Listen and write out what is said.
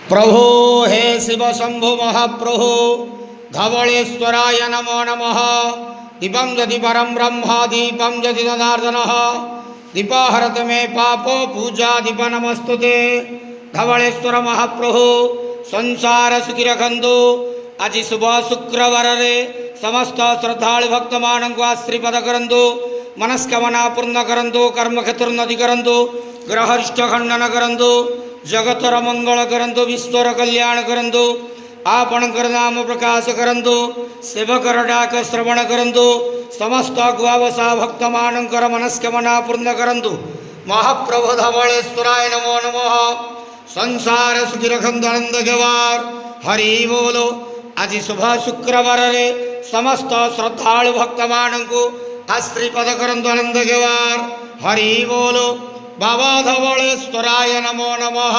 प्रभो हे शिव शंभु महाप्रभु धवलेश्वराय नमो नमः। दीपं यदि परम ब्रह्म दीपं यदि जनार्दन दीपाहरत मे पापो पूजा दीप नमस्तुते। धवलेश्वर महाप्रभु संसार सुखी रखंतु। आज शुभ शुक्रवार रे समस्त श्रद्धालु भक्त मान को आशीर्वाद करंतु। मनस्कामना पूर्ण करंतु। कर्म क्षेत्र नदी करंतु। ग्रहरिष्ठ खंडन करंतु। जगतर मंगल करंतु। विश्वर कल्याण करंतु। आपणकर नाम प्रकाश करंतु। सेवकर डाक श्रवण करंतु। समस्त गुआवसा भक्त मानकर मनस्कामना पूर्ण करंतु। महाप्रभु धवलेश्वराय नमो नमः। संसार सुखी रखंतु आनंद गवार हरि बोलो। आज शुभ शुक्रवार रे समस्त श्रद्धालु भक्त मानू आशीर्वाद करंतु आनंद गवार हरि बोलो। बाबा धवलेश्वराय नमो नमः।